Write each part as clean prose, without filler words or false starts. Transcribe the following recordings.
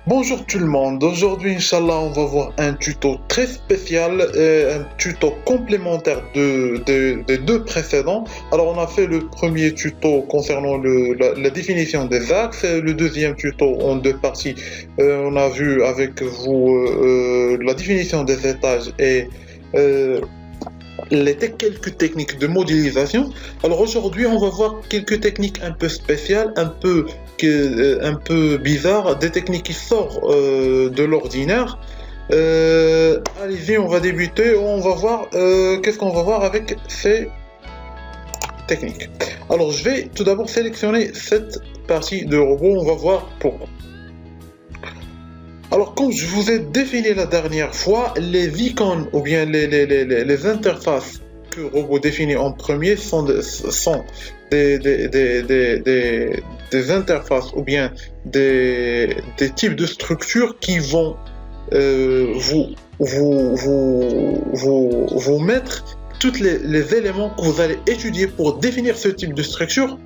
Bonjour tout le monde, aujourd'hui Inch'Allah on va voir un tuto très spécial, un tuto complémentaire des deux précédents. Alors on a fait le premier tuto concernant la définition des axes, le deuxième tuto en deux parties, on a vu avec vous la définition des étages et quelques techniques de modélisation. Alors aujourd'hui, on va voir quelques techniques un peu spéciales, un peu bizarres, des techniques qui sortent de l'ordinaire. Allez-y, on va débuter. On va voir qu'est-ce qu'on va voir avec ces techniques. Alors je vais tout d'abord sélectionner cette partie de robot. On va voir pourquoi. Alors, comme je vous ai défini la dernière fois, les icônes ou bien les interfaces que le robot définit en premier sont des interfaces ou bien des types de structures qui vont vous mettre tous les éléments que vous allez étudier pour définir ce type de structure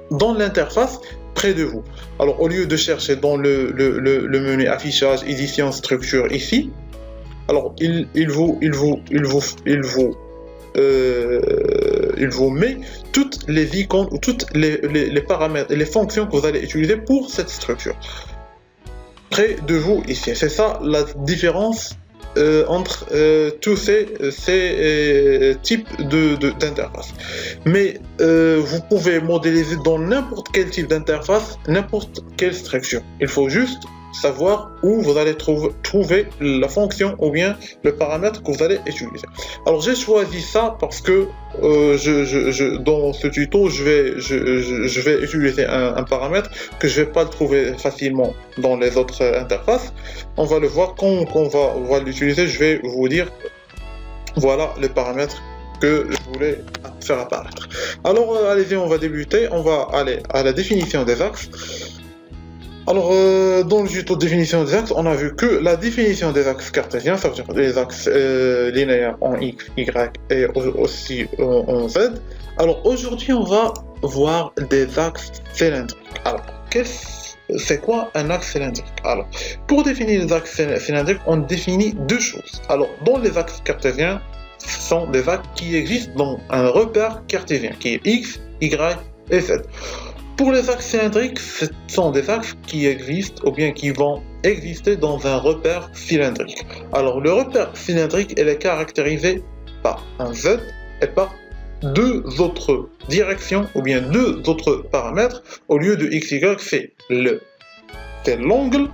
dans l'interface près de vous. Alors au lieu de chercher dans le menu affichage, édition, structure ici, alors il vous met toutes les icônes ou toutes les paramètres et les fonctions que vous allez utiliser pour cette structure près de vous ici. C'est ça la différence entre tous ces types d'interface. Mais vous pouvez modéliser dans n'importe quel type d'interface, n'importe quelle structure. Il faut juste savoir où vous allez trouver la fonction ou bien le paramètre que vous allez utiliser. Alors j'ai choisi ça parce que dans ce tuto je vais utiliser un paramètre que je vais pas le trouver facilement dans les autres interfaces. On va le voir quand on va l'utiliser. Je vais vous dire voilà le paramètre que je voulais faire apparaître. Alors allez-y, on va débuter. On va aller à la définition des axes. Alors, dans le tuto de définition des axes, on a vu que la définition des axes cartésiens, ça veut dire les axes linéaires en X, Y et aussi en Z. Alors, aujourd'hui, on va voir des axes cylindriques. Alors, c'est quoi un axe cylindrique? Alors, pour définir les axes cylindriques, on définit deux choses. Alors, dans les axes cartésiens, ce sont des axes qui existent dans un repère cartésien, qui est X, Y et Z. Pour les axes cylindriques, ce sont des axes qui existent ou bien qui vont exister dans un repère cylindrique. Alors le repère cylindrique est caractérisé par un Z et par deux autres directions ou bien deux autres paramètres. Au lieu de X, Y, c'est l'angle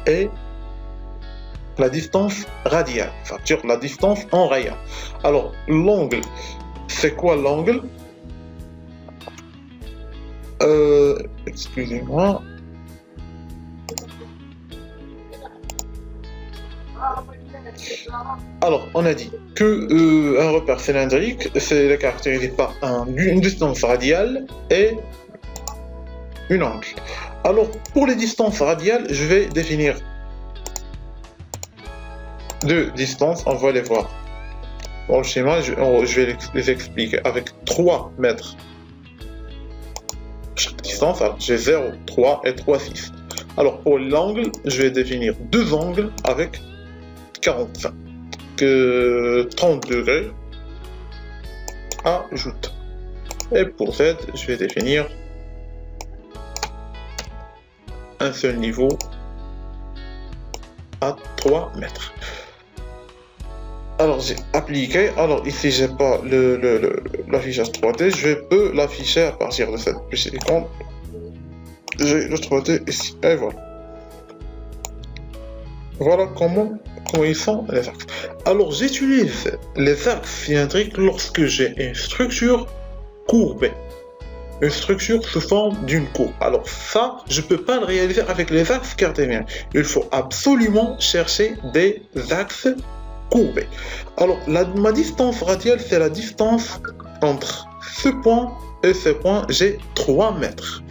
et la distance radiale, c'est-à-dire la distance en rayon. Alors l'angle, c'est quoi l'angle? Excusez-moi. Alors, on a dit que un repère cylindrique, c'est caractérisé par une distance radiale et une angle. Alors, pour les distances radiales, je vais définir deux distances. On va les voir dans le schéma. Je vais les expliquer avec 3 mètres. Chaque distance, alors j'ai 0, 3 et 3, 6. Alors pour l'angle, je vais définir deux angles avec 45, 30 degrés, ajoute. Et pour Z, je vais définir un seul niveau à 3 mètres. Alors j'ai appliqué, alors ici j'ai pas l'affichage 3D, je peux l'afficher à partir de cette petite icône. J'ai le 3D ici, et voilà. Voilà comment ils sont les axes. Alors j'utilise les axes cylindriques lorsque j'ai une structure courbée. Une structure sous forme d'une courbe. Alors ça, je peux pas le réaliser avec les axes cartésiens. Il faut absolument chercher des axes courbé. Alors, ma distance radiale, c'est la distance entre ce point et ce point, j'ai 3 mètres.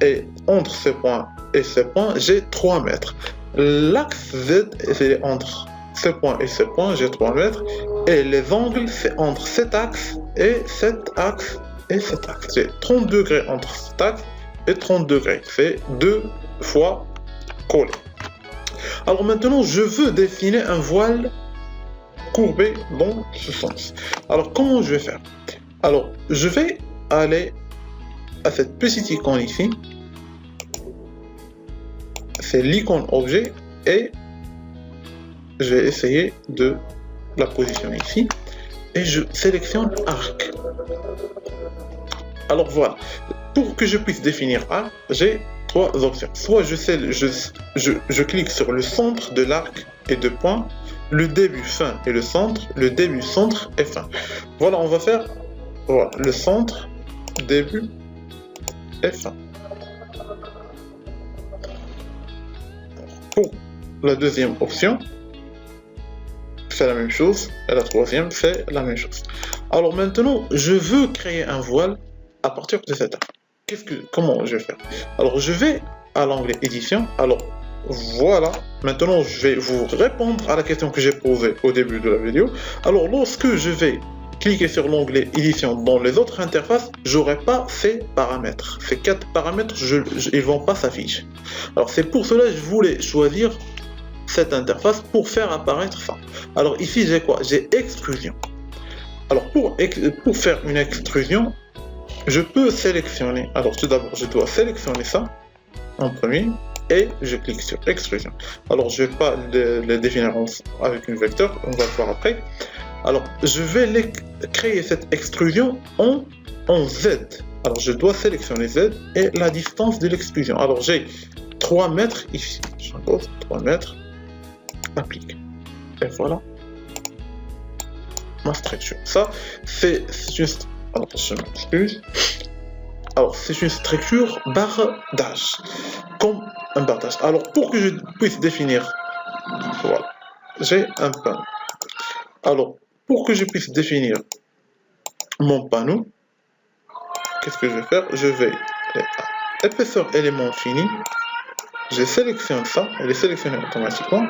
Et entre ce point et ce point, j'ai 3 mètres. L'axe Z, c'est entre ce point et ce point, j'ai 3 mètres. Et les angles, c'est entre cet axe et cet axe et cet axe. J'ai 30 degrés entre cet axe et 30 degrés. C'est 2 fois collé. Alors maintenant, je veux dessiner un voile courbé dans ce sens. Alors comment je vais faire? Alors je vais aller à cette petite icône ici, c'est l'icône objet, et je vais essayer de la positionner ici, et je sélectionne arc. Alors voilà, pour que je puisse définir arc, j'ai trois options. Soit je clique sur le centre de l'arc et deux points, le début, fin et le centre, le début, centre et fin. Voilà, on va faire voilà, le centre, début et fin. Pour la deuxième option, c'est la même chose, et la troisième, c'est la même chose. Alors maintenant, je veux créer un voile à partir de cet arc. Comment je vais faire? Alors je vais à l'onglet édition. Alors voilà, maintenant je vais vous répondre à la question que j'ai posée au début de la vidéo. Alors lorsque je vais cliquer sur l'onglet édition dans les autres interfaces, j'aurai pas ces paramètres. Ces 4 paramètres, ils vont pas s'afficher. Alors c'est pour cela que je voulais choisir cette interface pour faire apparaître ça. Alors ici j'ai quoi? J'ai extrusion. Alors pour faire une extrusion, je peux sélectionner. Alors tout d'abord, je dois sélectionner ça en premier et je clique sur extrusion. Alors je vais pas le définir avec une vecteur, on va le voir après. Alors je vais créer cette extrusion en Z. Alors je dois sélectionner Z et la distance de l'extrusion. Alors j'ai 3 mètres ici. J'impose 3 mètres. Applique. Et voilà ma structure. Ça, c'est juste. Alors, je m'excuse. Alors, c'est une structure bardage. Comme un bardage. Alors, pour que je puisse définir. Voilà. J'ai un panneau. Alors, pour que je puisse définir mon panneau, qu'est-ce que je vais faire? Je vais à épaisseur élément fini. Je sélectionne ça, elle est sélectionnée automatiquement,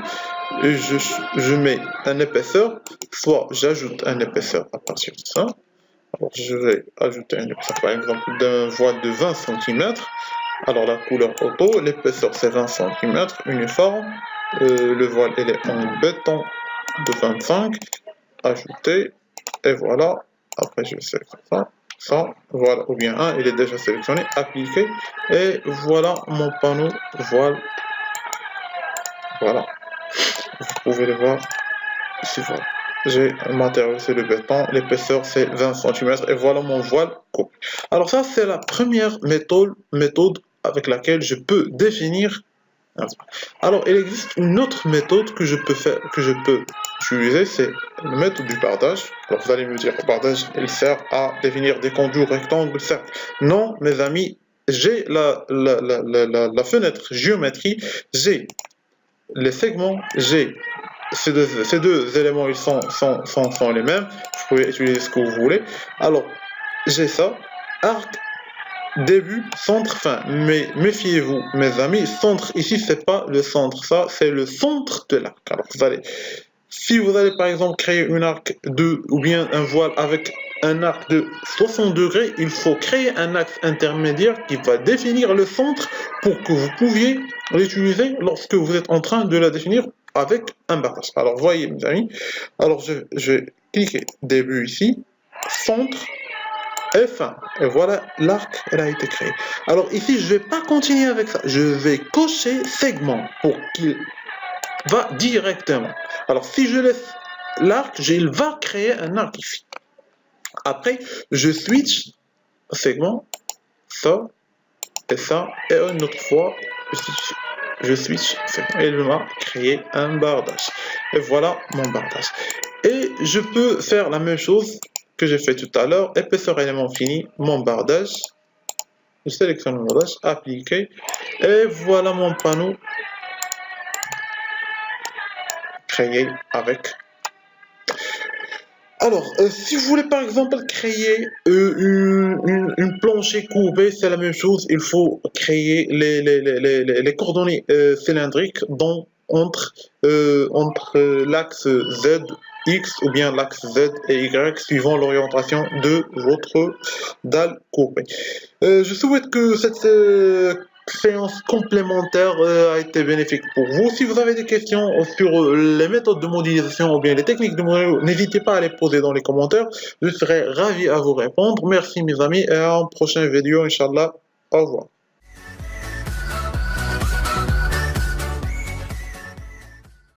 et je mets un épaisseur, soit j'ajoute un épaisseur à partir de ça. Alors je vais ajouter un épaisseur par exemple d'un voile de 20 cm. Alors la couleur auto, l'épaisseur c'est 20 cm, uniforme, le voile il est en béton de 25, ajouter, et voilà, après je vais sélectionner ça, voilà, ou bien un, il est déjà sélectionné, appliqué, et voilà mon panneau voile. Voilà, vous pouvez le voir ici, voilà. J'ai un matériau, c'est le béton, l'épaisseur c'est 20 cm, et voilà mon voile coupé. Alors ça, c'est la première méthode avec laquelle je peux définir. Alors, il existe une autre méthode que je peux utiliser, c'est la méthode du bardage. Alors, vous allez me dire, le bardage, il sert à définir des contours rectangles, certes. Non, mes amis, j'ai la fenêtre géométrie, j'ai les segments, j'ai ces deux éléments, ils sont les mêmes. Vous pouvez utiliser ce que vous voulez. Alors, j'ai ça, arc, début, centre, fin. Mais méfiez-vous, mes amis, centre ici, c'est pas le centre, ça, c'est le centre de l'arc. Alors, si vous allez par exemple créer une arc ou bien un voile avec un arc de 60 degrés, il faut créer un axe intermédiaire qui va définir le centre pour que vous pouviez l'utiliser lorsque vous êtes en train de la définir avec un bardage. Alors, voyez, mes amis, alors je vais cliquer début ici, centre, et fin. Et voilà, l'arc, elle a été créée. Alors ici, je ne vais pas continuer avec ça. Je vais cocher segment pour qu'il va directement. Alors si je laisse l'arc, il va créer un arc ici. Après, je switch segment, ça, et ça, et une autre fois, je switch segment. Et il m'a créé un bardage. Et voilà mon bardage. Et je peux faire la même chose que j'ai fait tout à l'heure, épaisseur élément fini, mon bardage, je sélectionne mon bardage, appliquer, et voilà mon panneau créé avec. Alors, si vous voulez par exemple créer une planchée courbée, c'est la même chose, il faut créer les coordonnées cylindriques entre l'axe Z, X ou bien l'axe Z et Y suivant l'orientation de votre dalle courbée. Je souhaite que cette séance complémentaire a été bénéfique pour vous. Si vous avez des questions sur les méthodes de modélisation ou bien les techniques de modélisation, n'hésitez pas à les poser dans les commentaires. Je serai ravi à vous répondre. Merci mes amis et à une prochaine vidéo, Inch'Allah. Au revoir.